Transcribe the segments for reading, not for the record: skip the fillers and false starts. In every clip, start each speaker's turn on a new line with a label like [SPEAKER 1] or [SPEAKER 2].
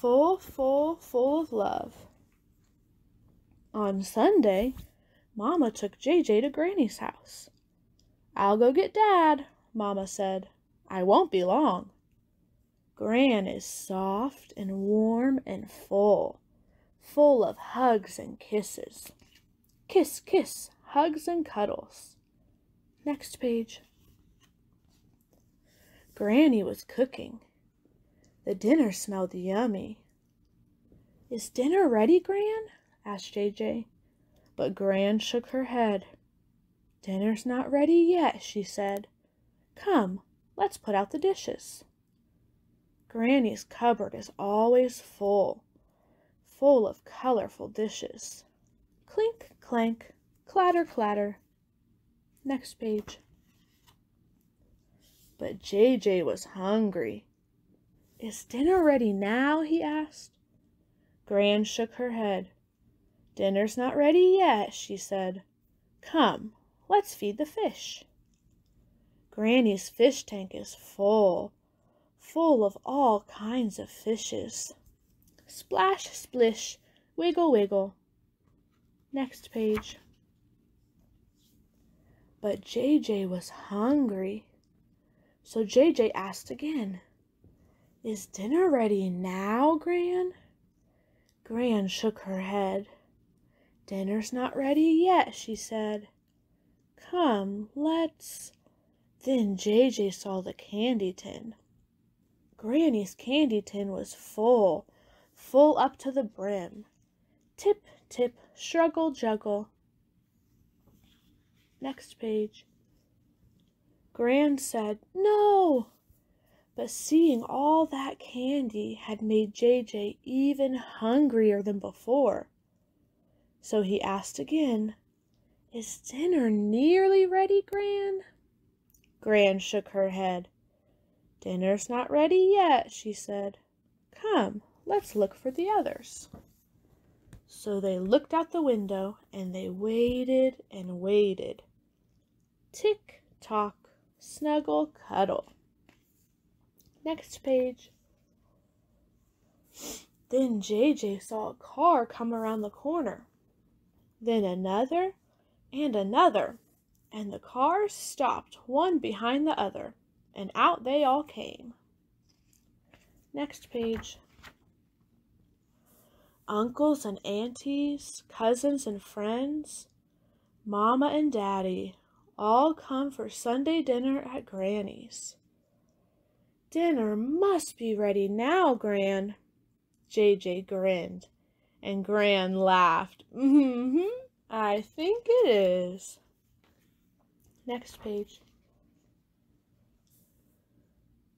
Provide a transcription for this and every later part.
[SPEAKER 1] full, full, full of love. On Sunday, Mama took JJ to Granny's house. "I'll go get Dad," Mama said. "I won't be long." Gran is soft and warm and full of hugs and kisses. Kiss, kiss, hugs and cuddles. Next page. Granny was cooking. The dinner smelled yummy. "Is dinner ready, Gran?" asked JJ. But Gran shook her head. "Dinner's not ready yet," she said. "Come, let's put out the dishes." Granny's cupboard is always full of colorful dishes. Clink, clank, clatter, clatter. Next page. But JJ was hungry. "Is dinner ready now?" he asked. Gran shook her head. "Dinner's not ready yet," she said. "Come, let's feed the fish." Granny's fish tank is full of all kinds of fishes. Splash, splish, wiggle, wiggle. Next page. But JJ was hungry. So JJ asked again, "Is dinner ready now, Gran?" Gran shook her head. "Dinner's not ready yet," she said. "Come, let's..." Then JJ saw the candy tin. Granny's candy tin was full up to the brim. Tip, tip, struggle, juggle. Next page. Gran said, "No!" But seeing all that candy had made JJ even hungrier than before. So he asked again, "Is dinner nearly ready, Gran?" Gran shook her head. "Dinner's not ready yet," she said. "Come, let's look for the others." So they looked out the window and they waited and waited. Tick, tock, snuggle, cuddle. Next page. Then JJ saw a car come around the corner. Then another and another, and the cars stopped one behind the other, and out they all came. Next page. Uncles and aunties, cousins and friends, Mama and Daddy, all come for Sunday dinner at Granny's. "Dinner must be ready now, Gran." JJ grinned, and Gran laughed. I think it is." Next page.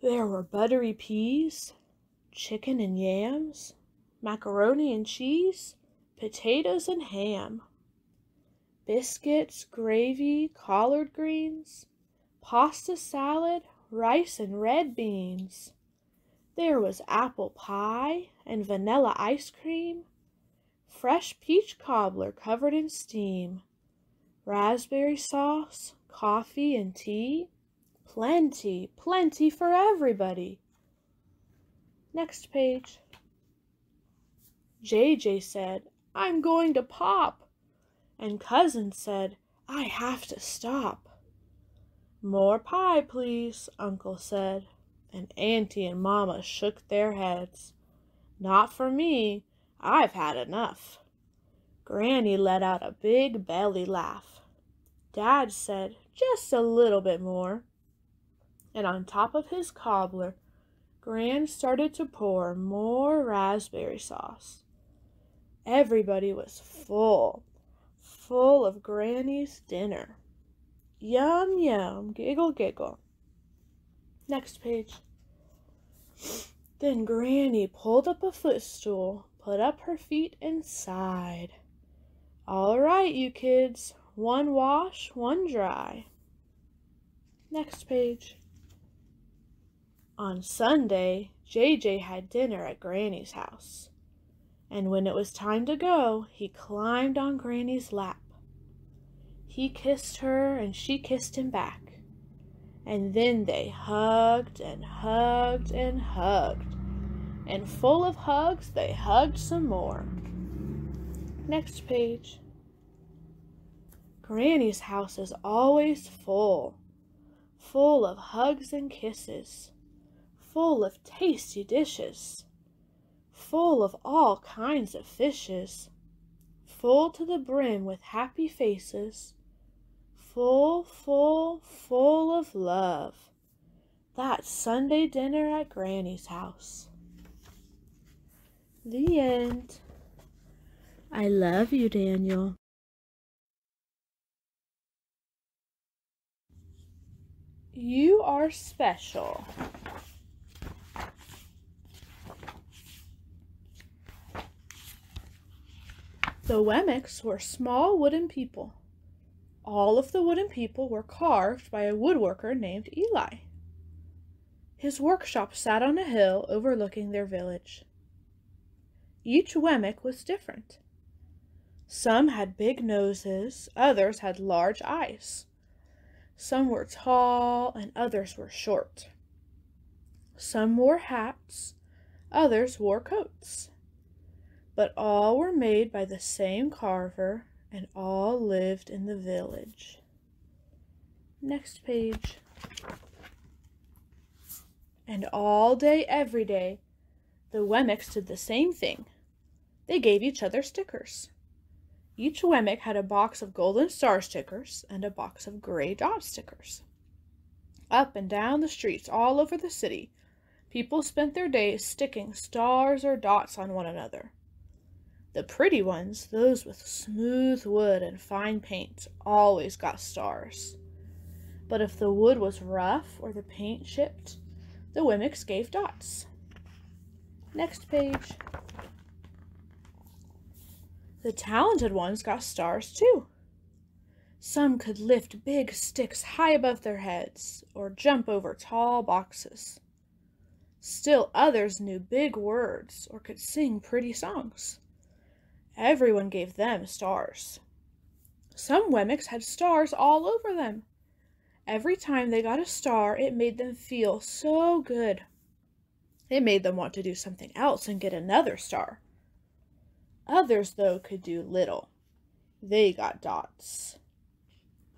[SPEAKER 1] There were buttery peas, chicken and yams, macaroni and cheese, potatoes and ham, biscuits, gravy, collard greens, pasta salad, rice and red beans. There was apple pie and vanilla ice cream, fresh peach cobbler covered in steam, raspberry sauce, coffee and tea. Plenty, plenty for everybody. Next page. JJ said, "I'm going to pop." And Cousin said, "I have to stop." "More pie, please," Uncle said. And Auntie and Mama shook their heads. "Not for me. I've had enough." Granny let out a big belly laugh. Dad said, "Just a little bit more." And on top of his cobbler, Gran started to pour more raspberry sauce. Everybody was full of Granny's dinner. Yum, yum, giggle, giggle. Next page. Then Granny pulled up a footstool, put up her feet, and sighed. "All right, you kids, one wash, one dry." Next page. On Sunday, JJ had dinner at Granny's house. And when it was time to go, he climbed on Granny's lap. He kissed her and she kissed him back. And then they hugged and hugged and hugged. and full of hugs, they hugged some more. Next page. Granny's house is always full of hugs and kisses, full of tasty dishes, full of all kinds of fishes, full to the brim with happy faces, full, full, full of love. That's Sunday dinner at Granny's house. The end. I love you, Daniel. You are special. The Wemmicks were small wooden people. All of the wooden people were carved by a woodworker named Eli. His workshop sat on a hill overlooking their village. Each Wemmick was different. Some had big noses, others had large eyes. Some were tall and others were short. Some wore hats, others wore coats. But all were made by the same carver and all lived in the village. Next page. And all day, every day, the Wemmicks did the same thing. They gave each other stickers. Each Wemmick had a box of golden star stickers and a box of gray dot stickers. Up and down the streets all over the city, people spent their days sticking stars or dots on one another. The pretty ones, those with smooth wood and fine paint, always got stars. But if the wood was rough or the paint chipped, the Wemmicks gave dots. Next page. The talented ones got stars too. Some could lift big sticks high above their heads or jump over tall boxes. Still others knew big words or could sing pretty songs. Everyone gave them stars. Some Wemmicks had stars all over them. Every time they got a star, it made them feel so good. It made them want to do something else and get another star. Others, though, could do little. They got dots.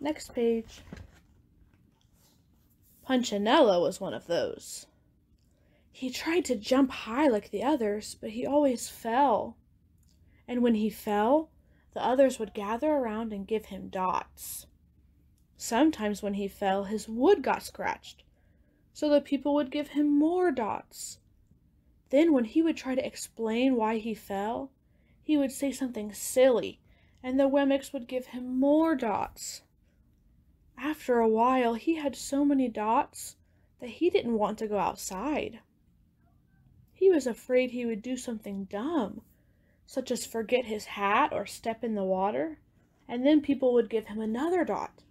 [SPEAKER 1] Next page. Punchinello was one of those. He tried to jump high like the others, but he always fell. And when he fell, the others would gather around and give him dots. Sometimes when he fell, his wood got scratched, so the people would give him more dots. Then when he would try to explain why he fell, he would say something silly, and the Wemmicks would give him more dots. After a while, he had so many dots that he didn't want to go outside. He was afraid he would do something dumb, such as forget his hat or step in the water, and then people would give him another dot.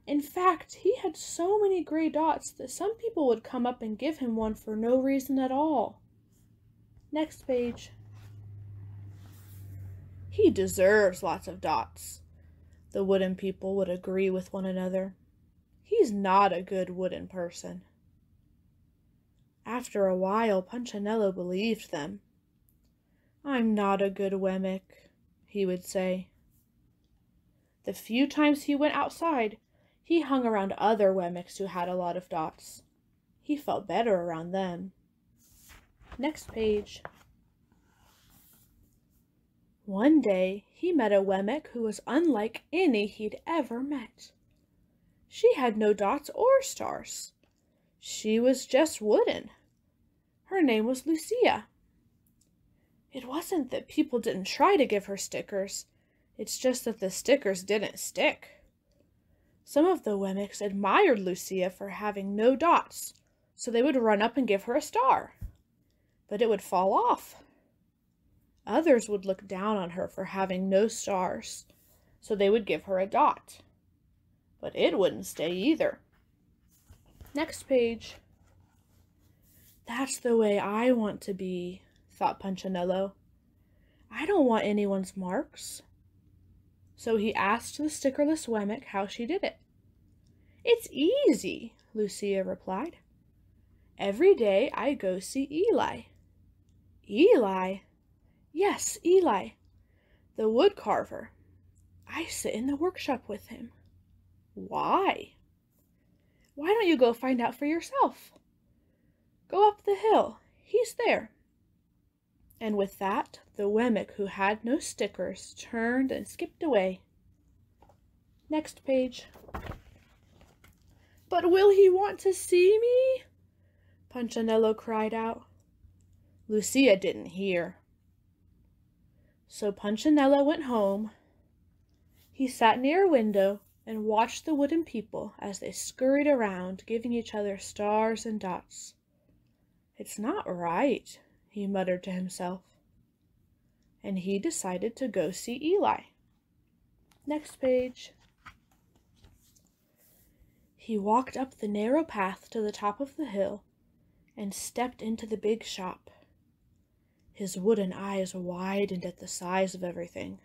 [SPEAKER 1] In fact, he had so many gray dots that some people would come up and give him one for no reason at all. Next page. He deserves lots of dots, the wooden people would agree with one another. He's not a good wooden person. After a while, Punchinello believed them. I'm not a good Wemmick, he would say. The few times he went outside, he hung around other Wemmicks who had a lot of dots. He felt better around them. Next page. One day, he met a Wemmick who was unlike any he'd ever met. She had no dots or stars. She was just wooden. Her name was Lucia. It wasn't that people didn't try to give her stickers. It's just that the stickers didn't stick. Some of the Wemmicks admired Lucia for having no dots, so they would run up and give her a star. But it would fall off. Others would look down on her for having no stars, so they would give her a dot. But it wouldn't stay either. Next page. That's the way I want to be, thought Punchinello. I don't want anyone's marks. So he asked the stickerless Wemmick how she did it. It's easy, Lucia replied. Every day I go see Eli. Eli? Yes, Eli, the wood carver. I sit in the workshop with him. Why? Why don't you go find out for yourself? Go up the hill. He's there. And with that, the Wemmick who had no stickers turned and skipped away. Next page. But will he want to see me? Punchinello cried out. Lucia didn't hear. So Punchinello went home. He sat near a window and watched the wooden people as they scurried around, giving each other stars and dots. It's not right, he muttered to himself. And he decided to go see Eli. Next page. He walked up the narrow path to the top of the hill and stepped into the big shop. His wooden eyes widened at the size of everything.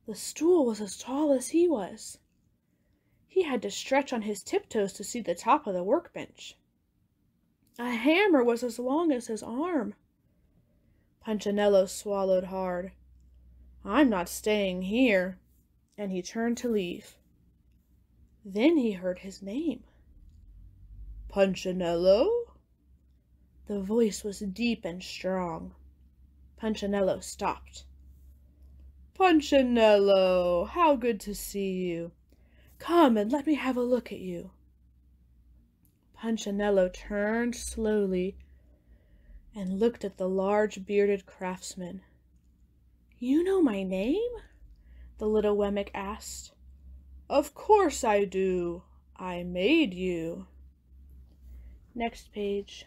[SPEAKER 1] The stool was as tall as he was. He had to stretch on his tiptoes to see the top of the workbench. A hammer was as long as his arm. Punchinello swallowed hard. I'm not staying here, and he turned to leave. Then he heard his name. Punchinello? The voice was deep and strong. Punchinello stopped. Punchinello, how good to see you. Come and let me have a look at you. Punchinello turned slowly and looked at the large bearded craftsman. You know my name? The little Wemmick asked. Of course I do. I made you. Next page.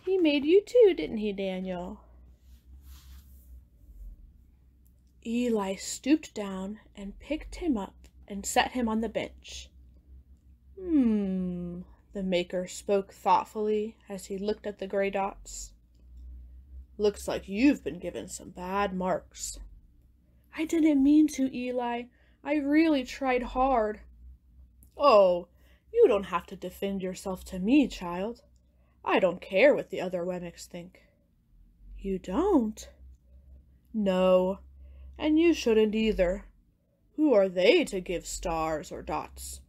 [SPEAKER 1] He made you too, didn't he, Daniel? Eli stooped down and picked him up and set him on the bench. The maker spoke thoughtfully as he looked at the gray dots. Looks like you've been given some bad marks. I didn't mean to, Eli. I really tried hard. Oh, you don't have to defend yourself to me, child. I don't care what the other Wemmicks think. You don't? No, and you shouldn't either. Who are they to give stars or dots?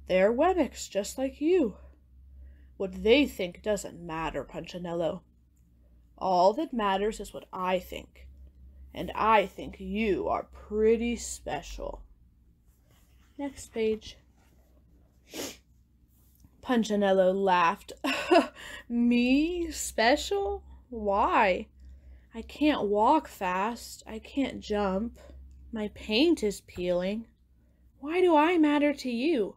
[SPEAKER 1] They're Wemmicks just like you. What they think doesn't matter, Punchinello. All that matters is what I think, and I think you are pretty special. Next page. Punchinello laughed. Me? Special? Why? I can't walk fast. I can't jump. My paint is peeling. Why do I matter to you?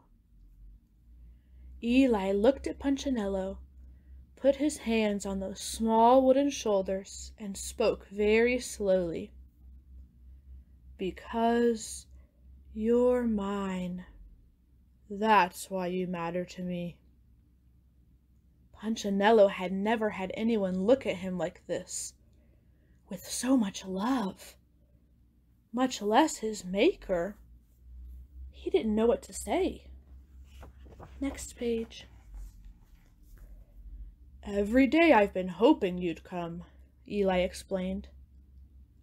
[SPEAKER 1] Eli looked at Punchinello, put his hands on those small wooden shoulders, and spoke very slowly. Because you're mine. That's why you matter to me. Punchinello had never had anyone look at him like this, with so much love, much less his maker. He didn't know what to say. Next page. Every day I've been hoping you'd come, Eli explained.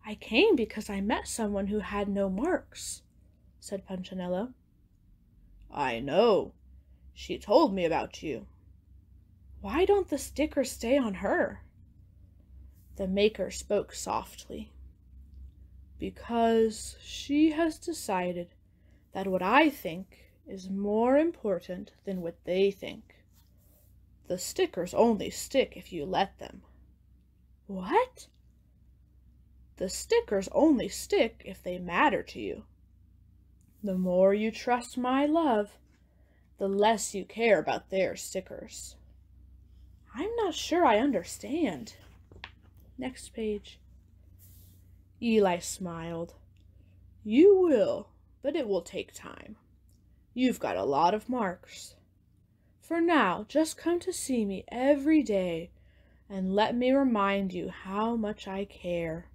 [SPEAKER 1] I came because I met someone who had no marks, said Punchinello. I know. She told me about you. Why don't the stickers stay on her? The maker spoke softly. Because she has decided that what I think is more important than what they think. The stickers only stick if you let them. What? The stickers only stick if they matter to you. The more you trust my love, the less you care about their stickers. I'm not sure I understand. Next page. Eli smiled. You will, but it will take time. You've got a lot of marks. For now, just come to see me every day and let me remind you how much I care.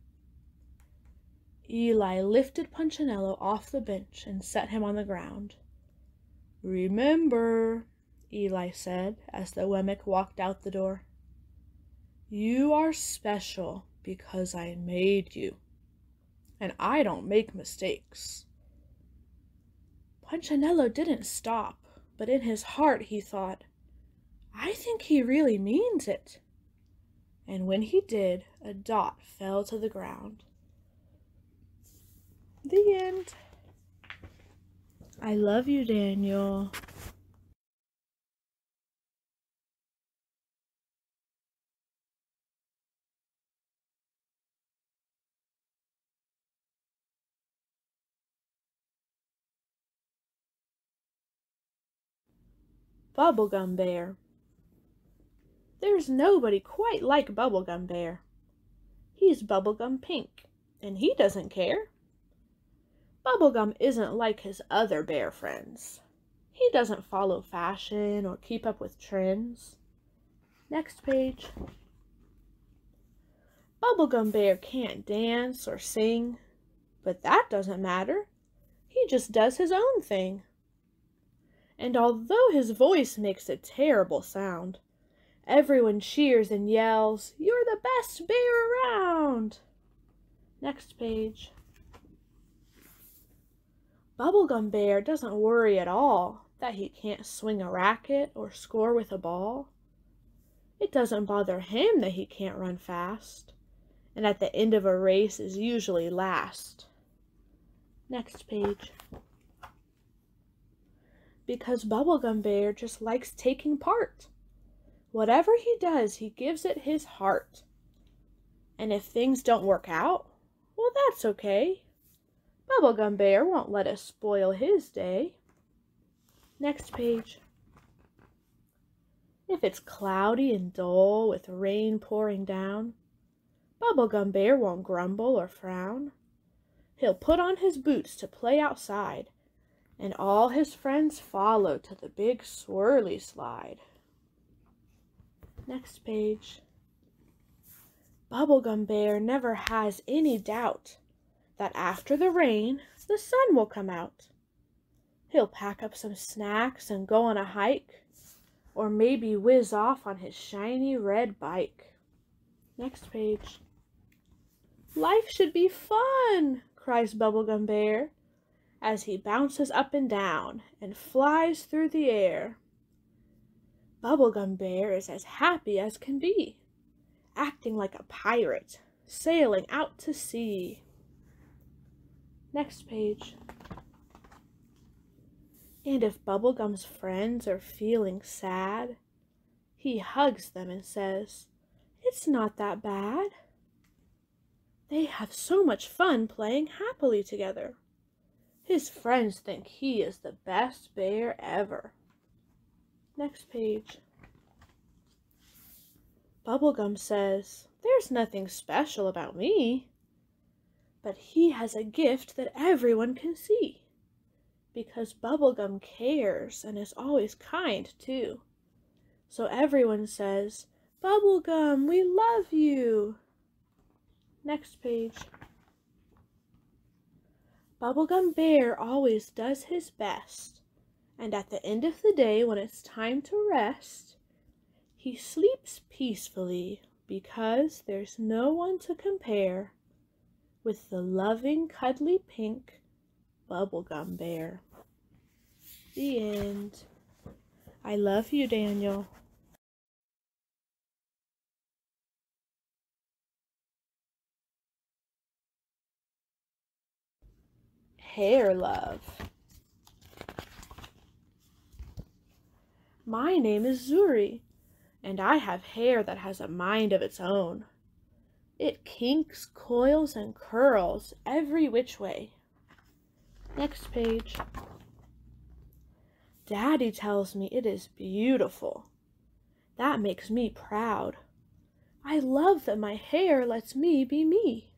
[SPEAKER 1] Eli lifted Punchinello off the bench and set him on the ground. Remember, Eli said as the Wemmick walked out the door. You are special because I made you, and I don't make mistakes." Punchinello didn't stop, but in his heart he thought, "I think he really means it." And when he did, a dot fell to the ground. The end. I love you, Daniel. Bubblegum Bear. There's nobody quite like Bubblegum Bear. He's bubblegum pink, and he doesn't care. Bubblegum isn't like his other bear friends. He doesn't follow fashion or keep up with trends. Next page. Bubblegum Bear can't dance or sing, but that doesn't matter. He just does his own thing. And although his voice makes a terrible sound, everyone cheers and yells, "You're the best bear around!" Next page. Bubblegum Bear doesn't worry at all that he can't swing a racket or score with a ball. It doesn't bother him that he can't run fast, and at the end of a race is usually last. Next page. Because Bubblegum Bear just likes taking part. Whatever he does, he gives it his heart. And if things don't work out, well, that's okay. Bubblegum Bear won't let us spoil his day. Next page. If it's cloudy and dull with rain pouring down, Bubblegum Bear won't grumble or frown. He'll put on his boots to play outside, and all his friends follow to the big swirly slide. Next page. Bubblegum Bear never has any doubt that after the rain, the sun will come out. He'll pack up some snacks and go on a hike, or maybe whiz off on his shiny red bike. Next page. Life should be fun, cries Bubblegum Bear, as he bounces up and down and flies through the air. Bubblegum Bear is as happy as can be, acting like a pirate, sailing out to sea. Next page. And if Bubblegum's friends are feeling sad, he hugs them and says, "It's not that bad." They have so much fun playing happily together. His friends think he is the best bear ever. Next page. Bubblegum says, "There's nothing special about me." But he has a gift that everyone can see, because Bubblegum cares and is always kind too. So everyone says, "Bubblegum, we love you." Next page. Bubblegum Bear always does his best, and at the end of the day when it's time to rest, he sleeps peacefully because there's no one to compare with the loving, cuddly pink Bubblegum Bear. The end. I love you, Daniel. Hair love. My name is Zuri, and I have hair that has a mind of its own. It kinks, coils, and curls every which way. Next page. Daddy tells me it is beautiful. That makes me proud. I love that my hair lets me be me.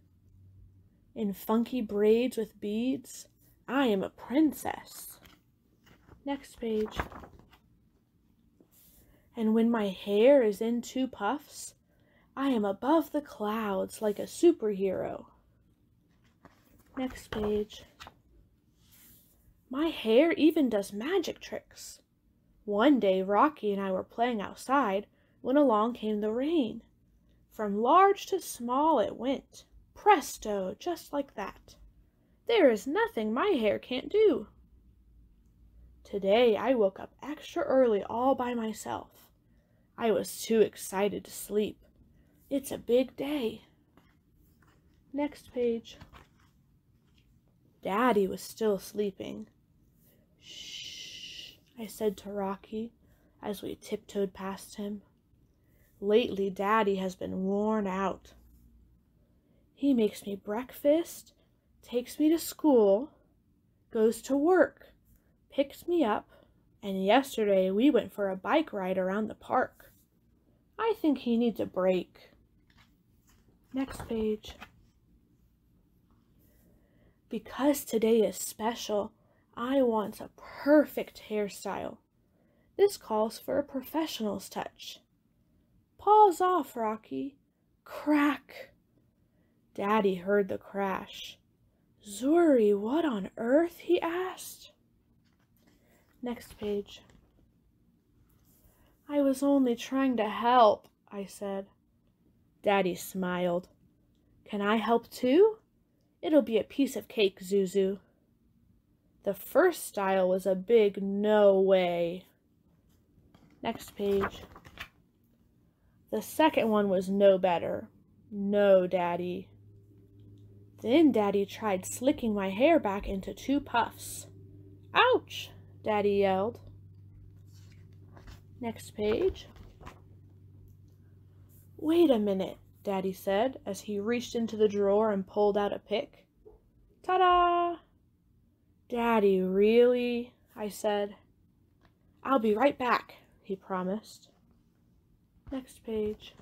[SPEAKER 1] In funky braids with beads, I am a princess. Next page. And when my hair is in two puffs, I am above the clouds like a superhero. Next page. My hair even does magic tricks. One day Rocky and I were playing outside when along came the rain. From large to small it went. Presto, just like that. There is nothing my hair can't do. Today I woke up extra early all by myself. I was too excited to sleep. It's a big day. Next page. Daddy was still sleeping. Shh, I said to Rocky as we tiptoed past him. Lately, Daddy has been worn out. He makes me breakfast, takes me to school, goes to work, picks me up, and yesterday we went for a bike ride around the park. I think he needs a break. Next page. Because today is special, I want a perfect hairstyle. This calls for a professional's touch. Paws off, Rocky. Crack. Daddy heard the crash. Zuri, what on earth? He asked. Next page. I was only trying to help, I said. Daddy smiled. Can I help too? It'll be a piece of cake, Zuzu. The first style was a big no way. Next page. The second one was no better. No, Daddy. Then Daddy tried slicking my hair back into 2 puffs. Ouch, Daddy yelled. Next page. Wait a minute, Daddy said as he reached into the drawer and pulled out a pick. Ta-da! Daddy, really? I said. I'll be right back, he promised. Next page.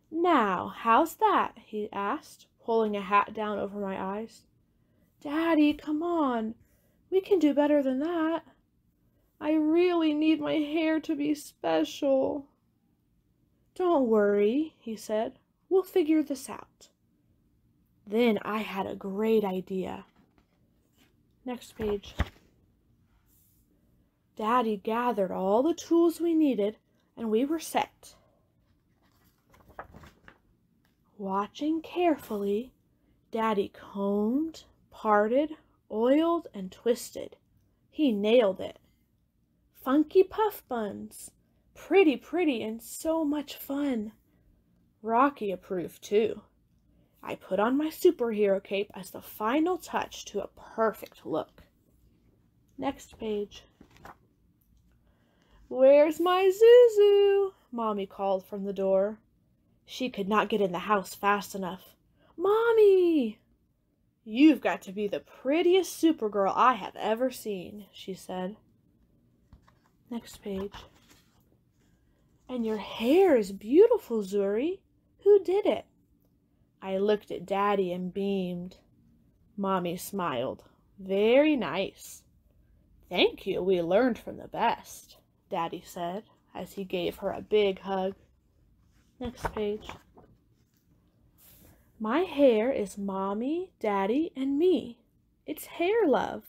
[SPEAKER 1] Now, how's that? He asked, pulling a hat down over my eyes. Daddy, come on. We can do better than that. I really need my hair to be special. Don't worry, he said. We'll figure this out. Then I had a great idea. Next page. Daddy gathered all the tools we needed, and we were set. Watching carefully, Daddy combed, parted, oiled, and twisted. He nailed it. Funky puff buns. Pretty, pretty, and so much fun. Rocky approved too. I put on my superhero cape as the final touch to a perfect look. Next page. Where's my Zuzu? Mommy called from the door. She could not get in the house fast enough. Mommy! You've got to be the prettiest Supergirl I have ever seen, she said. Next page. And your hair is beautiful, Zuri. Who did it? I looked at Daddy and beamed. Mommy smiled. Very nice. Thank you, we learned from the best, Daddy said as he gave her a big hug. Next page. My hair is Mommy, Daddy, and me. It's hair love.